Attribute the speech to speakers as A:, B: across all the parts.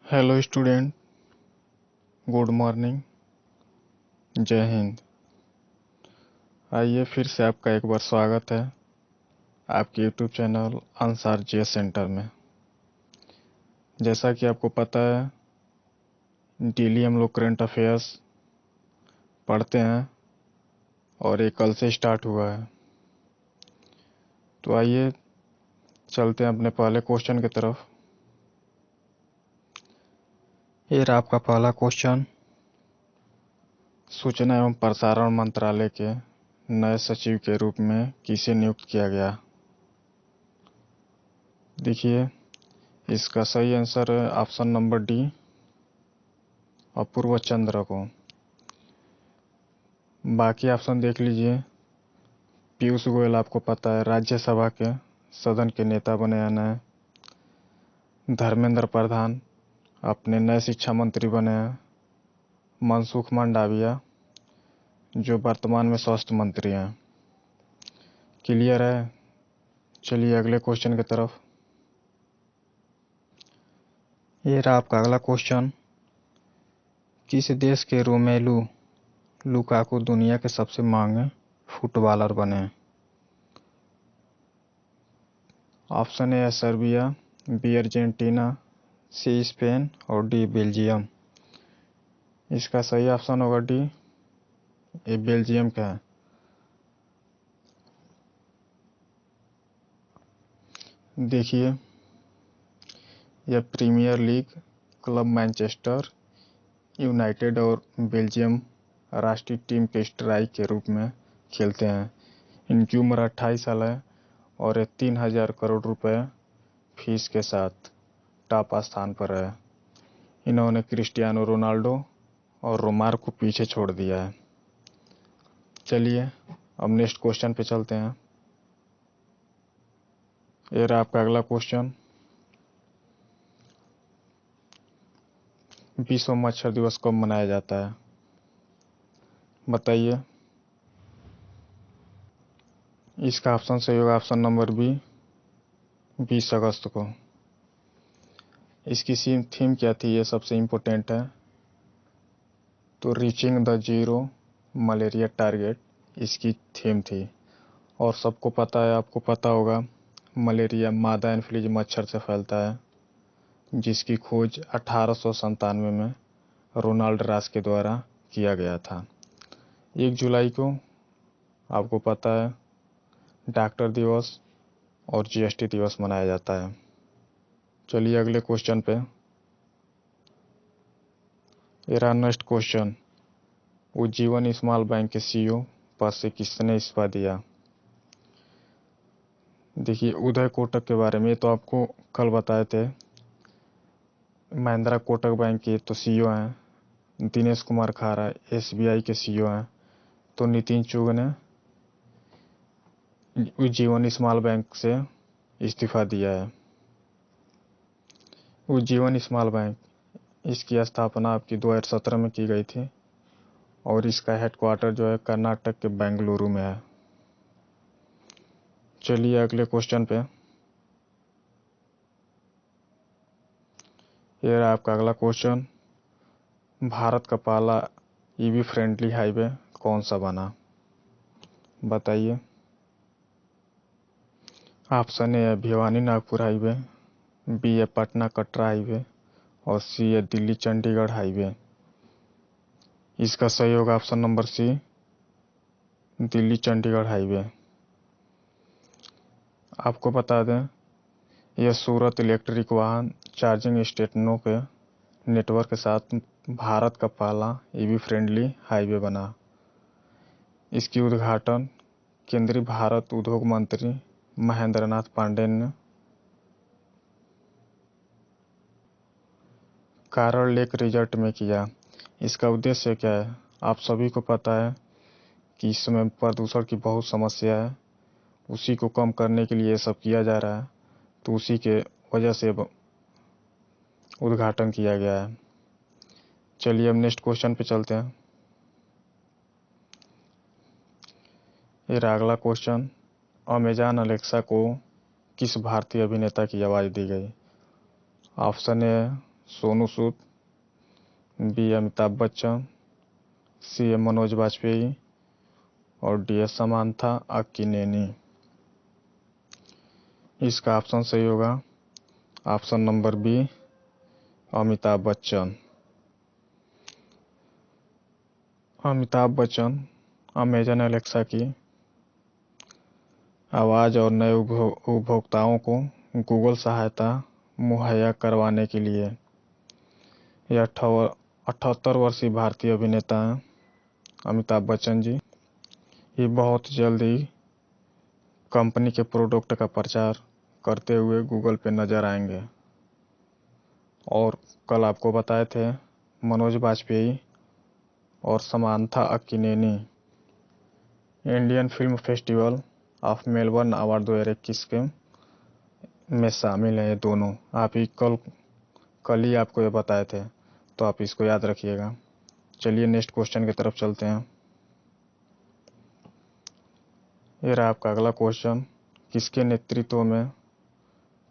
A: Hello student, good morning, जय हिंद। आइए फिर से आपका एक बार स्वागत है आपके YouTube channel Ansar GS centre में। जैसा कि आपको पता है, डेली हम लोग करंट अफेयर्स पढ़ते हैं और ये कल से स्टार्ट हुआ है। तो आइए चलते हैं अपने पहले क्वेश्चन की तरफ। ये रहा आपका पहला क्वेश्चन। सूचना एवं प्रसारण मंत्रालय के नए सचिव के रूप में किसे नियुक्त किया गया? देखिए, इसका सही आंसर है ऑप्शन नंबर डी, अपूर्व चंद्र को। बाकी ऑप्शन देख लीजिए। पीयूष गोयल आपको पता है राज्यसभा के सदन के नेता बने हैं नए। धर्मेंद्र प्रधान अपने नए शिक्षा मंत्री बने हैं। मनसुख मंडाविया जो वर्तमान में स्वास्थ्य मंत्री हैं। क्लियर है? चलिए अगले क्वेश्चन की तरफ। ये रहा आपका अगला क्वेश्चन। किस देश के रोमेलू लुकाकू दुनिया के सबसे महंगे फुटबॉलर बने? Option A Serbia, B Argentina, C Spain और डी बेल्जियम। इसका सही ऑप्शन होगा डी, ये बेल्जियम का है। देखिए, यह Premier League club Manchester United और बेल्जियम राष्ट्रीय टीम के स्ट्राइक के रूप में खेलते हैं। इनकी उम्र 28 साल है और ये 3000 करोड़ रुपए फीस के साथ टॉप स्थान पर है। इन्होंने क्रिस्टियानो रोनाल्डो और रोमार को पीछे छोड़ दिया है। चलिए अब नेक्स्ट क्वेश्चन पे चलते हैं। ये रहा आपका अगला क्वेश्चन। विश्व मच्छर दिवस कब मनाया जाता है? बताइए। इसका ऑप्शन सही होगा ऑप्शन नंबर बी, 20 अगस्त को। इसकी थीम क्या थी, ये सबसे इम्पोर्टेंट है। तो reaching the zero malaria target इसकी थीम थी। और सबको पता है, आपको पता होगा, मलेरिया मादा एनफ्लूएंजा मच्छर से फैलता है, जिसकी खोज 1897 में रोनाल्ड रास के द्वारा किया गया था। 1 जुलाई को आपको पता है डॉक्टर दिवस और जीएसटी दिवस मनाया जाता है। चलिए अगले क्वेश्चन पे। ये रहा next question. Ujjivan small bank के सीईओ पद से किसने इस्तीफा दिया? देखिए, उदय कोटक के बारे में तो आपको कल बताए थे। महिंद्रा कोटक बैंक के तो सीईओ हैं दिनेश कुमार खारा, एसबीआई के सीईओ हैं तो नितिन चुग ने उज्जीवन स्मॉल बैंक से इस्तीफा दिया है। उज्जीवन स्मॉल बैंक, इसकी स्थापना आपकी 2017 में की गई थी और इसका हेडक्वार्टर जो है कर्नाटक के बेंगलुरु में है। चलिए अगले क्वेश्चन पे। ये रहा आपका अगला क्वेश्चन। भारत का पहला ईवी फ्रेंडली हाईवे कौन सा बना? बताइए। ऑप्शन ए है भिवानी नागपुर हाईवे, बी है पटना कटरा हाईवे और सी है दिल्ली चंडीगढ़ हाईवे। इसका सही होगा option number C, Delhi Chandigarh highway. आपको बता दें, यह सूरत इलेक्ट्रिक वाहन चार्जिंग स्टेशनों के नेटवर्क के साथ भारत का पहला ईवी फ्रेंडली हाईवे बना। इसकी उद्घाटन केंद्रीय भारत उद्योग मंत्री महेंद्र नाथ पांडे ने कारल लेक रिजॉर्ट में किया। इसका उद्देश्य क्या है? आप सभी को पता है कि इस समय प्रदूषण की बहुत समस्या है, उसी को कम करने के लिए ये सब किया जा रहा है, तो उसी के वजह से उद्घाटन किया गया है। चलिए अब नेक्स्ट क्वेश्चन पे चलते हैं। ये रहा अगला क्वेश्चन। अमेजॉन अलेक्सा को किस भारतीय अभिनेता की आवाज़ दी गई? Option A Sonu Sood, B Amitabh Bachchan, C Manoj Vajpayee और डी समांथा अक्किनेनी। इसका ऑप्शन सही होगा option number B Amitabh Bachchan. Amitabh Bachchan Amazon Alexa की आवाज़ और नए उपभोक्ताओं को गूगल सहायता मुहैया करवाने के लिए यह 78 वर्षीय भारतीय अभिनेता हैं अमिताभ बच्चन जी। ये बहुत जल्द ही कंपनी के प्रोडक्ट का प्रचार करते हुए गूगल पे नजर आएंगे। और कल आपको बताए थे मनोज वाजपेयी और Samantha Akkineni Indian film festival of Melbourne award 2021 के में शामिल हैं। ये दोनों आप ही कल ही आपको ये बताए थे, तो आप इसको याद रखिएगा। चलिए नेक्स्ट क्वेश्चन की तरफ चलते हैं। ये रहा आपका अगला क्वेश्चन। किसके नेतृत्व में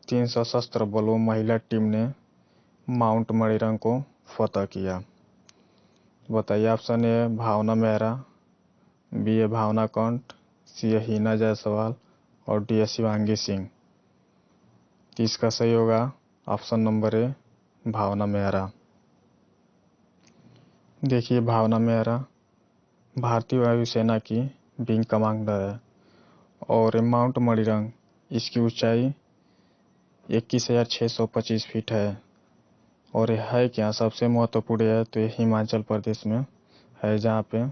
A: 3 सशस्त्र बलों महिला टीम ने माउंट मणिरंग को फतह किया? बताइए। Option A Bhavna Mehra, B A Bhavna Kanth, C ए हिना जायसवाल और डी ए शिवांगी सिंह। इसका सही होगा option number A Bhavna Mehra. देखिए, भावना मेहरा भारतीय वायुसेना की विंग कमांडर है और माउंट मणिरंग इसकी ऊंचाई 21,625 फीट है। और यह है क्या सबसे महत्वपूर्ण है तो ये हिमाचल प्रदेश में है, जहाँ पे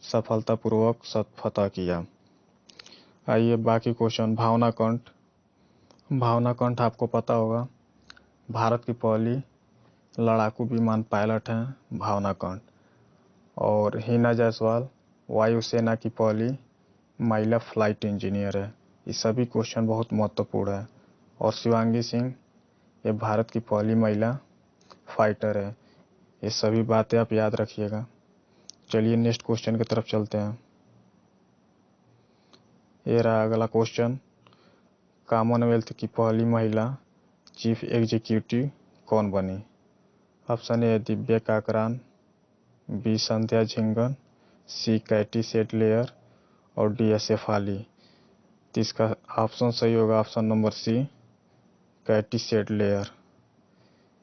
A: सफलतापूर्वक फतह किया। आइए बाकी क्वेश्चन। भावना कंठ आपको पता होगा भारत की पहली लड़ाकू विमान पायलट हैं भावना कंठ। और हिना जायसवाल वायुसेना की पहली महिला फ्लाइट इंजीनियर है। ये सभी क्वेश्चन बहुत महत्वपूर्ण है। और शिवांगी सिंह ये भारत की पहली महिला फाइटर है। ये सभी बातें आप याद रखिएगा। चलिए नेक्स्ट क्वेश्चन की तरफ चलते हैं। ये रहा अगला क्वेश्चन। कॉमनवेल्थ की पहली महिला चीफ एग्जीक्यूटिव कौन बनी? Option A Divya Kakran, B Sandhya Jhingan, C Katie Setlayer और डी शेफाली। तो इसका ऑप्शन सही होगा option number C Katie Setlayer.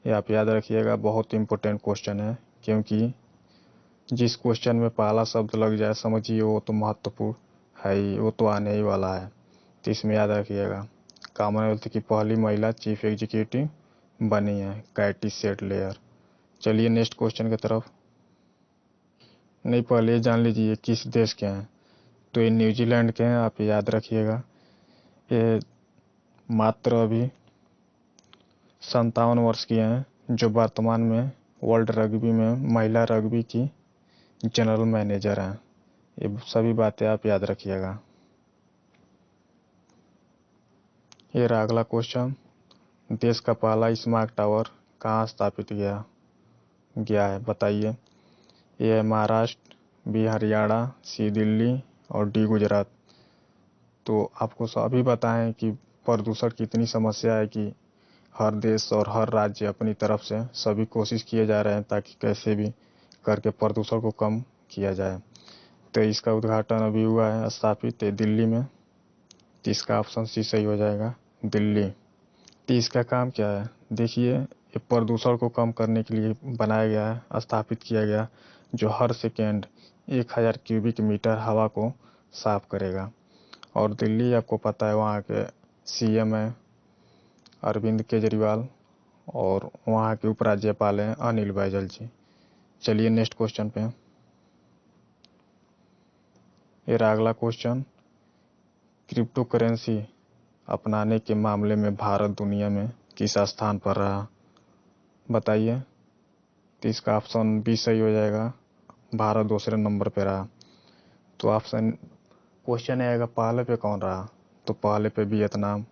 A: ये आप याद रखिएगा, बहुत इंपॉर्टेंट क्वेश्चन है, क्योंकि जिस क्वेश्चन में पहला शब्द लग जाए समझिए वो तो महत्वपूर्ण है ही, वो तो आने ही वाला है। तो इसमें याद रखिएगा कॉमनवेल्थ की पहली महिला चीफ एग्जीक्यूटिव बनी है कैटी सेटलेयर। चलिए नेक्स्ट क्वेश्चन की तरफ। नहीं, पहले ये जान लीजिए किस देश के हैं। तो ये न्यूजीलैंड के हैं, आप याद रखिएगा। ये मात्र अभी 57 वर्ष की हैं, जो वर्तमान में वर्ल्ड रग्बी में महिला रग्बी की जनरल मैनेजर हैं। ये सभी बातें आप याद रखिएगा। ये रहा अगला क्वेश्चन। देश का पहला स्मार्ट टावर कहाँ स्थापित गया है? बताइए। ए है महाराष्ट्र, बी हरियाणा, सी दिल्ली और डी गुजरात। तो आपको सभी बताएं कि प्रदूषण की इतनी समस्या है कि हर देश और हर राज्य अपनी तरफ से सभी कोशिश किए जा रहे हैं ताकि कैसे भी करके प्रदूषण को कम किया जाए। तो इसका उद्घाटन अभी हुआ है, स्थापित है दिल्ली में। तो इसका ऑप्शन सी सही हो जाएगा, दिल्ली। तो इसका काम क्या है? देखिए, ये प्रदूषण को कम करने के लिए बनाया गया है, स्थापित किया गया, जो हर सेकेंड 1000 क्यूबिक मीटर हवा को साफ करेगा। और दिल्ली आपको पता है वहाँ के सीएम है अरविंद केजरीवाल और वहाँ के उपराज्यपाल हैं अनिल बैजल जी। चलिए नेक्स्ट क्वेश्चन पे। ये रहा अगला क्वेश्चन। क्रिप्टो करेंसी अपनाने के मामले में भारत दुनिया में किस स्थान पर रहा? बताइए। तो इसका ऑप्शन बी सही हो जाएगा, भारत दूसरे नंबर पे रहा। तो ऑप्शन क्वेश्चन आएगा पहले पे कौन रहा? तो पहले पे वियतनाम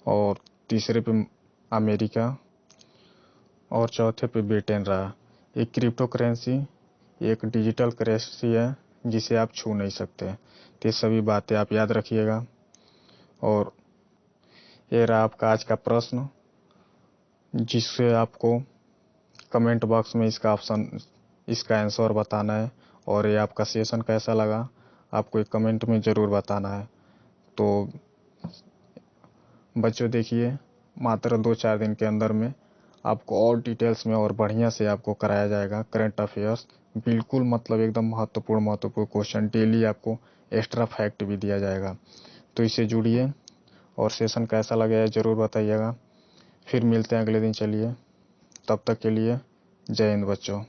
A: और तीसरे पे अमेरिका और चौथे पे ब्रिटेन रहा। एक क्रिप्टो करेंसी एक डिजिटल करेंसी है जिसे आप छू नहीं सकते। तो ये सभी बातें आप याद रखिएगा। और ये रहा आपका आज का प्रश्न, जिससे आपको कमेंट बॉक्स में इसका आंसर बताना है। और ये आपका सेशन कैसा लगा आपको एक कमेंट में ज़रूर बताना है। तो बच्चों देखिए, मात्र 2-4 दिन के अंदर में आपको और डिटेल्स में और बढ़िया से आपको कराया जाएगा करंट अफेयर्स। बिल्कुल मतलब एकदम महत्वपूर्ण क्वेश्चन, डेली आपको एक्स्ट्रा फैक्ट भी दिया जाएगा। तो इससे जुड़िए और सेशन कैसा लगा है ज़रूर बताइएगा। फिर मिलते हैं अगले दिन। चलिए, तब तक के लिए जय हिंद बच्चों।